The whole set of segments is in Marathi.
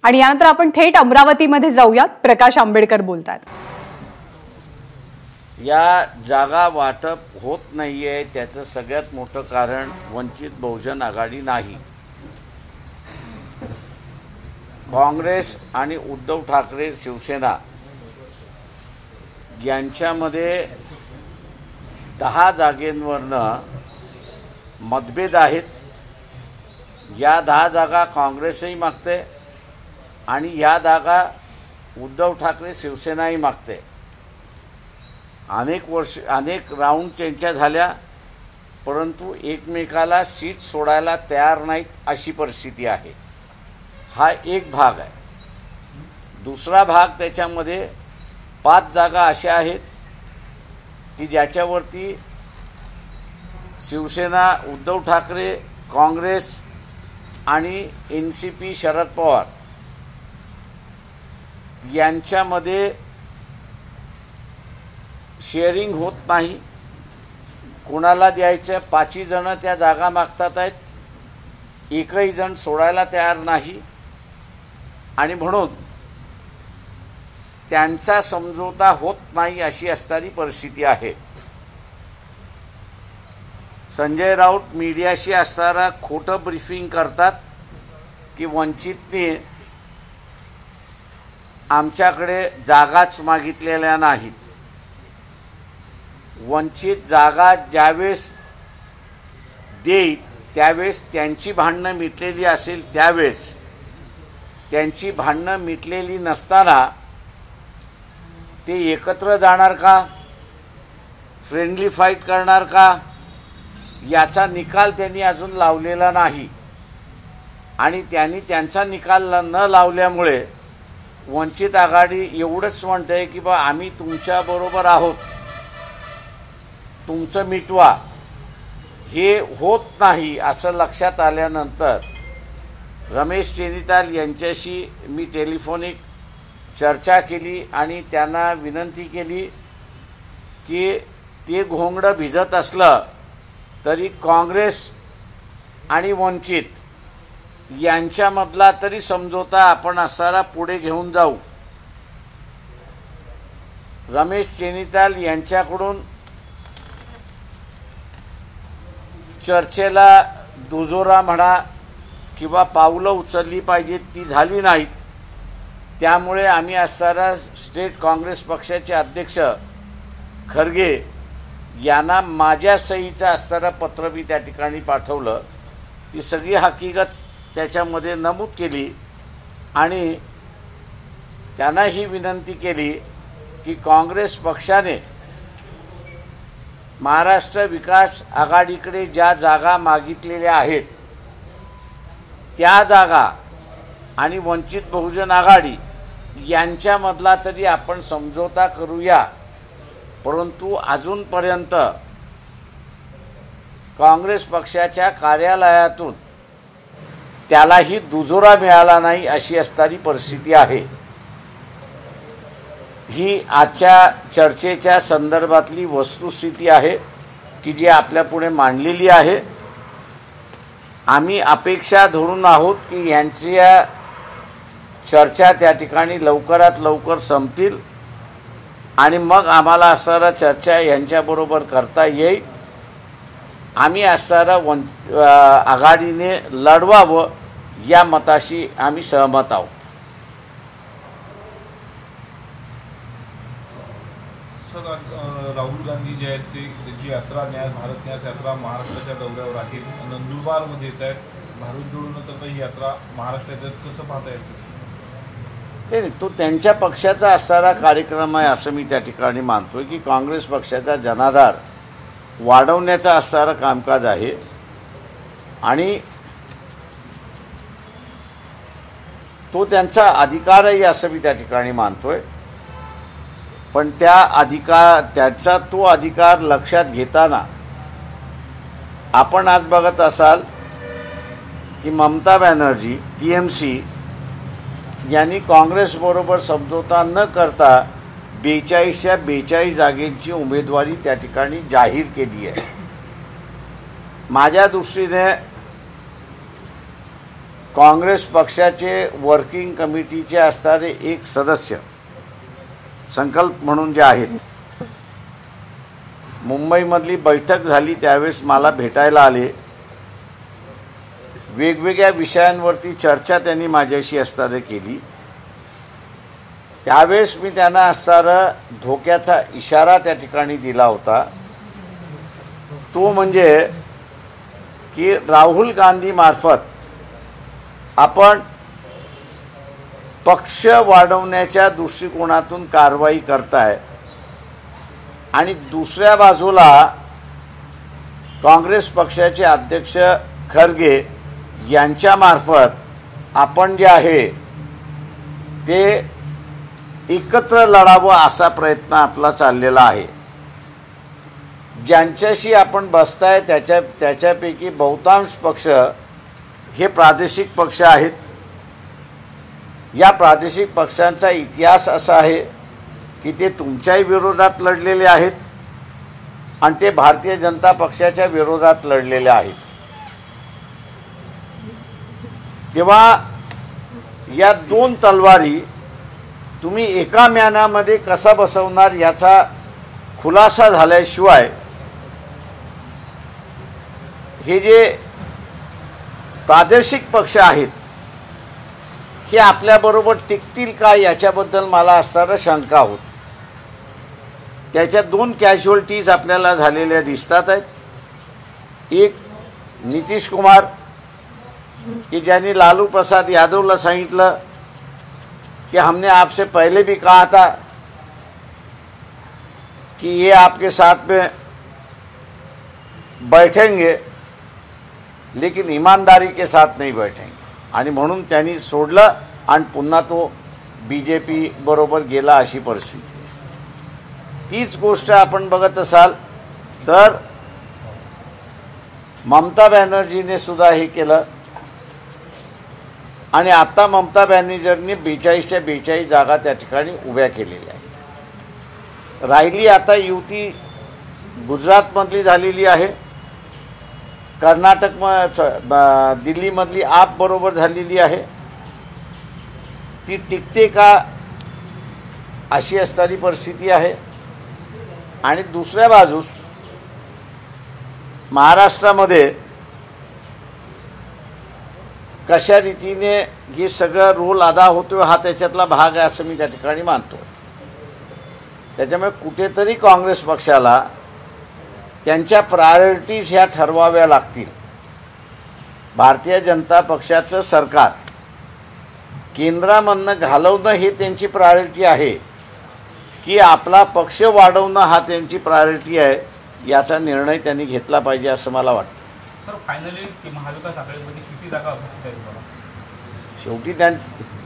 आणि यानंतर आपण थेट अमरावतीमध्ये जाऊयात. प्रकाश आंबेडकर बोलतात. या जागा वाटप होत नाही आहे त्याचं सगळ्यात मोठं कारण वंचित बहुजन आघाडी नाही. काँग्रेस आणि उद्धव ठाकरे शिवसेना यांच्यामध्ये 10 जागेंवरनं मतभेद आहेत. या 10 जागा काँग्रेसही मागते आणि या जागा उद्धव ठाकरे शिवसेनाही मागते. अनेक राऊंड चर्चा झाल्या, परंतु एकमेकाला सीट सोडायला तयार नाहीत अशी परिस्थिती आहे. हा एक भाग आहे. दुसरा भाग त्याच्यामध्ये 5 जागा अशा आहेत की ज्याच्यावरती शिवसेना, उद्धव ठाकरे, काँग्रेस आणि NCP शरद पवार यांच्यामध्ये शेअरिंग होत नाही. कोणाला द्यायचं? 5ही जण त्या जागा मागतात आहेत. एकही जण सोडायला तयार नाही आणि म्हणून त्यांचा समझोता होत नाही अशी असणारी परिस्थिती आहे. संजय राऊत मीडियाशी असताना खोटं ब्रीफिंग करतात की वंचितने आमच्याकडे जागाच मागितलेल्या नाहीत. वंचित जागा ज्यावेळेस देईल त्यावेळेस त्यांची भांडणं मिटलेली असेल, त्यावेळेस त्यांची भांडणं मिटलेली नसताना ते एकत्र जाणार का, फ्रेंडली फाईट करणार का, याचा निकाल त्यांनी अजून लावलेला नाही. आणि त्यांनी त्यांचा निकाल न लावल्यामुळे वंचित आघाडी एवढंच म्हणते की बा आम्ही तुमच्याबरोबर आहोत, तुमचं मिटवा. हे होत नाही असं लक्षात आल्यानंतर रमेश चेनिताल यांच्याशी मी टेलिफोनिक चर्चा केली आणि त्यांना विनंती केली की ते घोंगडं भिजत असलं तरी काँग्रेस आणि वंचित यांच्यामधला तरी समझोता आपण असारा पुढे घेऊन जाऊ. रमेश चेनिताल यांच्याकडून चर्चेला दुजोरा म्हणा किंवा पावलं उचलली पाहिजेत ती झाली नाहीत. त्यामुळे आम्ही असणारा स्टेट काँग्रेस पक्षाचे अध्यक्ष खरगे यांना माझ्या सहीचं असणारं पत्र मी त्या ठिकाणी पाठवलं. ती सगळी हकीकत त्याच्यामध्ये नमूद केली आणि त्यांना ही विनंती केली की काँग्रेस पक्षाने महाराष्ट्र विकास आघाडीकडे ज्या जागा मागितलेल्या आहेत त्या जागा आणि वंचित बहुजन आघाडी यांच्यामधला तरी आपण समझोता करूया. परंतु अजूनपर्यंत काँग्रेस पक्षाच्या कार्यालयातून त्यालाही दुजोरा मिळाला नाही अशी असणारी परिस्थिती आहे. ही आजच्या चर्चेच्या संदर्भातली वस्तुस्थिती आहे की जी आपल्यापुढे मांडलेली आहे. आम्ही अपेक्षा धरून आहोत की यांच्या चर्चा त्या ठिकाणी लवकरात लवकर संपतील आणि मग आम्हाला असणारा चर्चा यांच्याबरोबर करता येईल. आम्ही असणारा आघाडीने लढवावं या मताशी आम्ही सहमत आहोत. सर, आज राहुल गांधी जे आहेत ते त्याची यात्रा भारत न्यास यात्रा महाराष्ट्राच्या दौऱ्यावर आहे. नंदुरबारमध्ये येत आहेत. भारत जोडून तर काही यात्रा महाराष्ट्रात येत, कसं पाहता येतं? नाही, तो त्यांच्या पक्षाचा असणारा कार्यक्रम आहे असं मी त्या ठिकाणी मानतोय की काँग्रेस पक्षाचा जनाधार वाढवण्याचा असणारं कामकाज आहे आणि तो त्यांचा अधिकार आहे असं मी त्या ठिकाणी मानतोय. पण त्याचा तो अधिकार लक्षात घेताना आपण आज बघत असाल की ममता बॅनर्जी TMC यांनी काँग्रेसबरोबर समझोता न करता 42च्या 42 जागेंची उमेदवारी त्या ठिकाणी जाहीर केली आहे. माझ्या दृष्टीने काँग्रेस पक्षाचे वर्किंग कमिटीचे असणारे एक सदस्य संकल्प म्हणून जे आहेत, मुंबईमधली बैठक झाली त्यावेळेस मला भेटायला आले. वेगवेगळ्या विषयांवरती चर्चा त्यांनी माझ्याशी असणारे केली. त्यावेळेस मी त्यांना असणारा धोक्याचा इशारा त्या ठिकाणी दिला होता. तो म्हणजे की राहुल गांधी मार्फत आपण पक्ष वाढवण्याच्या दृष्टिकोनातून कारवाई करताय आणि दुसऱ्या बाजूला काँग्रेस पक्षाचे अध्यक्ष खरगे यांच्यामार्फत आपण जे आहे ते एकत्र लढावं असा प्रयत्न आपला चाललेला आहे. ज्यांच्याशी आपण बसताय त्याच्यापैकी बहुतांश पक्ष हे प्रादेशिक पक्ष आहेत. या प्रादेशिक पक्षांचा इतिहास असा आहे की ते तुमच्याही विरोधात लढलेले आहेत आणि ते भारतीय जनता पक्षाच्या विरोधात लढलेले आहेत. तेव्हा या दोन तलवारी तुम्ही एका म्यानामध्ये कसा बसवणार याचा खुलासा झाल्याशिवाय हे जे प्रादेशिक पक्ष आहेत हे आपल्याबरोबर टिकतील का याच्याबद्दल मला असणारा शंका होत. त्याच्या दोन कॅज्युअल्टीज आपल्याला झालेल्या दिसतात आहेत. एक नितीश कुमार कि ज्यांनी लालू प्रसाद यादवला सांगितलं कि हमने आपसे पहले भी कहा था कि ये आपके साथ में बैठेंगे लेकिन ईमानदारी के साथ नहीं बैठेंगे आणि म्हणून त्यांनी सोडलं आणि पुन्हा तो बीजेपी बरोबर गेला अशी परिस्थिती. तीच गोष्ट आपण बघत असाल तर ममता बॅनर्जीने सुद्धा हे केलं आणि आता ममता बॅनर्जींनी 42च्या 42 जागा त्या ठिकाणी उभ्या केलेल्या आहेत. राहिली आता युती गुजरातमधली झालेली आहे, कर्नाटक दिल्लीमधली आप बरोबर झालेली आहे. ती टिकते का अशी असणारी परिस्थिती आहे. आणि दुसऱ्या बाजूस महाराष्ट्रामध्ये कशा रीतीने हे सगळं रोल अदा होतो हा त्याच्यातला भाग आहे असं मी त्या ठिकाणी मानतो. त्याच्यामुळे कुठेतरी काँग्रेस पक्षाला त्यांच्या प्रायोरिटीज ह्या ठरवाव्या लागतील. भारतीय जनता पक्षाचं सरकार केंद्रामधनं घालवणं हे त्यांची प्रायोरिटी आहे की आपला पक्ष वाढवणं हा त्यांची प्रायोरिटी आहे, याचा निर्णय त्यांनी घेतला पाहिजे असं मला वाटतं. सर फायनली महाविकास आघाडीमध्ये किती जागा अपेक्षित आहेत तुम्हाला? शेवटी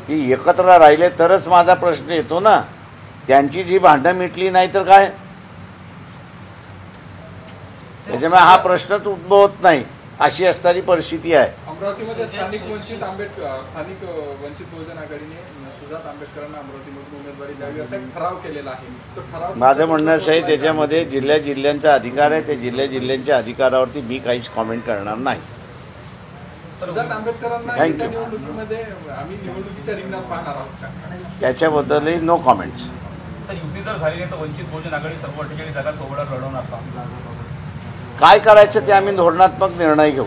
ती एकत्र राहिले तरच माझा प्रश्न येतो ना. त्यांची जी भांडणं मिटली नाही तर काय, त्याच्यामुळे हा प्रश्नच उद्भवत नाही अशी असणारी परिस्थिती आहे. अमरावतीमध्ये स्थानिक वंचित बहुजन आघाडीने सुजात आंबेडकरांना अमरावतीमधून उमेदवारी द्यावी असा एक ठराव केलेला आहे. तो ठराव माझं म्हणणं असं आहे त्याच्यामध्ये जिल्ह्यांचा अधिकार आहे. ते जिल्ह्यांच्या अधिकारावरती मी काहीच कॉमेंट करणार नाही. सुजात आंबेडकरांना थँक्यू. निवडणुकीमध्ये आम्ही निवडणुकीच्या रिंगणात पाहणार आहोत का? त्याच्याबद्दलही नो कॉमेंट्स. सर युती जर झाली नाही तर वंचित बहुजन आघाडी सर्व 48 जागा सोबत लढवणार का? काय करायचं ते आम्ही धोरणात्मक निर्णय घेऊ.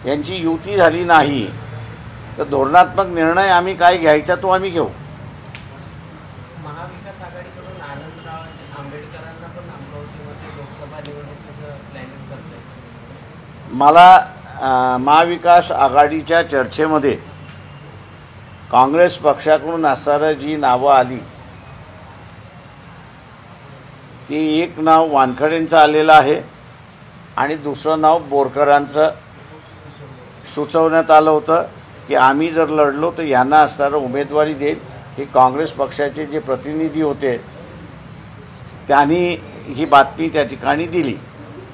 यांची युती झाली नाही तर धोरणात्मक निर्णय आम्ही काय घ्यायचा तो आम्ही घेऊ. महाविकास आघाडीकडून आनंदराव आंबेडकरांना पण अमरावतीमध्ये लोकसभा निवडणुकीचं प्लॅनिंग करतोय. मला महाविकास आघाडीच्या चर्चेमध्ये काँग्रेस पक्षाकडून असणारं जी नावं आली ती एक नाव वानखडेंचं आलेलं आहे आणि दुसरं नाव बोरकरांचं सुचवण्यात आलं होतं की आम्ही जर लढलो तर यांना असणारं उमेदवारी देईल. हे काँग्रेस पक्षाचे जे प्रतिनिधी होते त्यांनी ही बातमी त्या ठिकाणी दिली.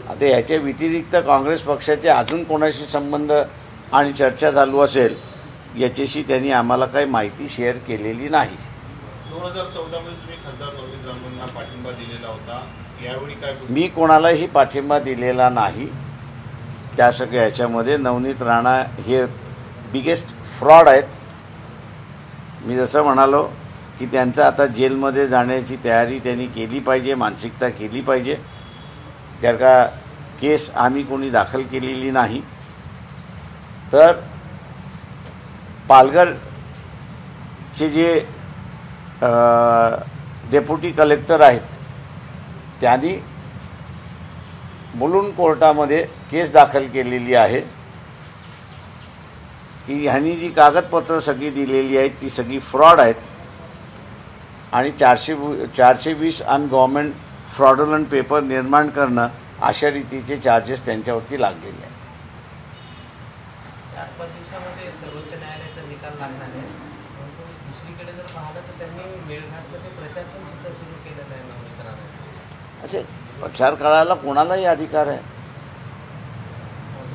आता ह्याच्या व्यतिरिक्त काँग्रेस पक्षाचे अजून कोणाशी संबंध आणि चर्चा चालू असेल याच्याशी त्यांनी आम्हाला काही माहिती शेअर केलेली नाही. 2014 मध्ये तुम्ही खासदार नवनीत राणांना पाठिंबा दिलेला होता, यावेळी काय? मी कोणालाही पाठिंबा दिलेला नाही. त्या सगळ्या ह्याच्यामध्ये नवनीत राणा हे बिगेस्ट फ्रॉड आहेत. मी जसं म्हणालो की त्यांचं आता जेलमध्ये जाण्याची तयारी त्यांनी केली पाहिजे, मानसिकता केली पाहिजे. त्या का केस आम्ही कोणी दाखल केलेली नाही. तर पालघरचे जे डेप्युटी कलेक्टर आहेत त्यांनी मुलुंड कोर्टामध्ये केस दाखल केलेली आहे की ह्यांनी जी कागदपत्र सगळी दिलेली आहेत ती सगळी फ्रॉड आहेत आणि 420 अनगव्हर्नमेंट फ्रॉडुलंट पेपर निर्माण करणं अशा रीतीचे चार्जेस त्यांच्यावरती लागलेले आहेत. 4-5 दिवसामध्ये सर्वोच्च न्यायालयाचा निकाल लागणार आहे. परंतु दुसरीकडे जर पाहिलं तर त्यांनी मेळघाटमध्ये प्रचार पण सुद्धा सुरू केलेला आहे नवनीकरांना. असे प्रचार करायला कोणालाही अधिकार आहे.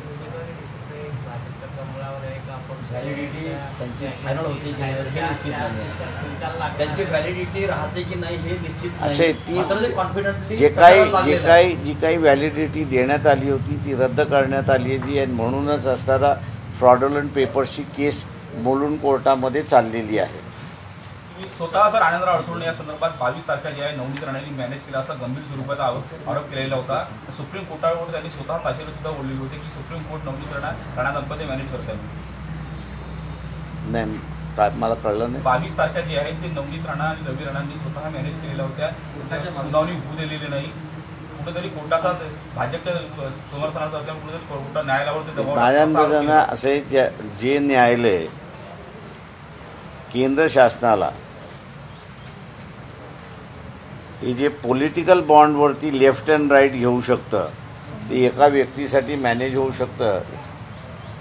उमेदवारी निश्चित आहे, भाजपच्या कमळावर आहे का अपक्ष व्हॅलिडिटी त्यांची फायनल होते की नाही हे निश्चित नाही. निकाल लागणार त्यांची आहे. व्हॅलिडिटी राहते की नाही हे निश्चित असे नाही. ती मात्र ते कॉन्फिडंटली जी काही व्हॅलिडिटी देण्यात आली होती ती रद्द करण्यात आलेली आहे. म्हणूनच असताना फ्रॉडुलंट पेपर्सची केस मुलुंड कोर्टामध्ये चाललेली आहे. तुम्ही स्वतः सर आनंदराव अडसूळ या संदर्भात 22 तारखेला जे आहे नवनीत राणेंनी मॅनेज केला असा गंभीर स्वरूपाचा आरोप केलेला होता. सुप्रीम कोर्टावर त्यांनी स्वतः ताशेरे सुद्धा ओढलेली होते की सुप्रीम कोर्ट नवनीत राणा दंपती मॅनेज करत आहे. नाही काय मला कळलं नाही. 22 तारखा जी आहेत ते नवनीत राणा आणि रवी राणांनी स्वतः मॅनेज केलेल्या होत्या. सुनावणी होऊ दिलेली नाही. कुठेतरी कोर्टाचा भाजपच्या समर्थनाचा असल्यामुळे कुठेतरी कोर्ट न्यायालयावर माझ्या अंदाजानं असे जे न्यायालय केंद्र शासनाला हे जे पॉलिटिकल बॉन्डवरती लेफ्ट अँड राईट घेऊ शकतं ते एका व्यक्तीसाठी मॅनेज होऊ शकतं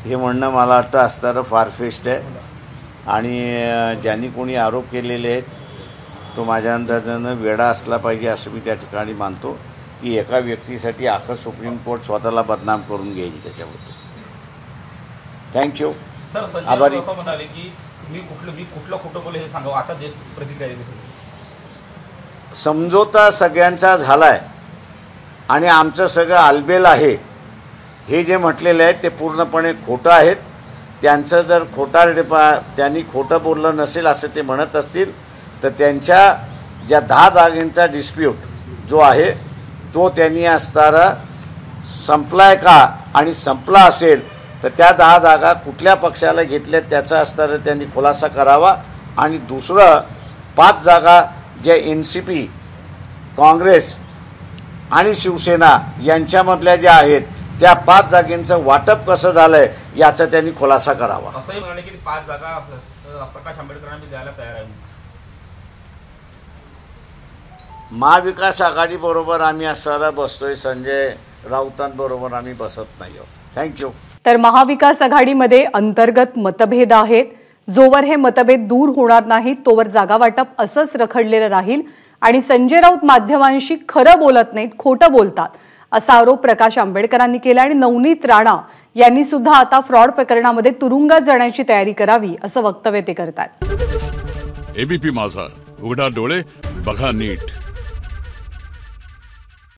हे म्हणणं मला वाटतं असणारं फारफेस्ट आहे. आणि ज्यांनी कोणी आरोप केलेले आहेत तो माझ्या अंदाजानं वेडा असला पाहिजे असं मी त्या ठिकाणी मानतो की एका व्यक्तीसाठी अख्खं सुप्रीम कोर्ट स्वतःला बदनाम करून घेईल त्याच्याबद्दल. थँक्यू. सर संजय आभारी. असं म्हणाले की मी कुठलं खोटं बोले हे सांगावं. आता देश प्रतिक्रिया समझोता सगळ्यांचा झालाय आणि आमचं सगळं आलबेल आहे हे जे म्हटलेलं आहे ते पूर्णपणे खोटं आहेत. त्यांचं जर त्यांनी खोटं बोललं नसेल असं ते म्हणत असतील तर त्यांच्या ज्या 10 जागेंचा डिस्प्यूट जो आहे तो त्यांनी असताना संपलाय का आणि संपला असेल तर त्या 10 जागा कुठल्या पक्षाला घेतल्यात त्याचा असताना त्यांनी खुलासा करावा. आणि दुसरं 5 जागा ज्या NCP काँग्रेस आणि शिवसेना यांच्यामधल्या ज्या आहेत त्या 5 जागेंचं वाटप कसं झालंय याचा त्यांनी खुलासा करावा. असंही म्हणाले की 5 जागा प्रकाश आंबेडकरांनी द्यायला तयार आहे. महाविकास आघाडीबरोबर आम्ही असताना बसतोय, संजय राऊतांबरोबर आम्ही बसत नाही आहोत. थँक्यू. तर महाविकास आघाडीमध्ये अंतर्गत मतभेद आहेत. जोवर हे मतभेद दूर होणार नाहीत तोवर जागा वाटप असंच रखडलेलं राहील आणि संजय राऊत माध्यमांशी खरं बोलत नाहीत, खोटं बोलतात असा आरोप प्रकाश आंबेडकरांनी केला. आणि नवनीत राणा यांनी सुद्धा आता फ्रॉड प्रकरणामध्ये तुरुंगात जाण्याची तयारी करावी असं वक्तव्य ते करतात. एबीपी माझा, उघडा डोळे बघा नीट.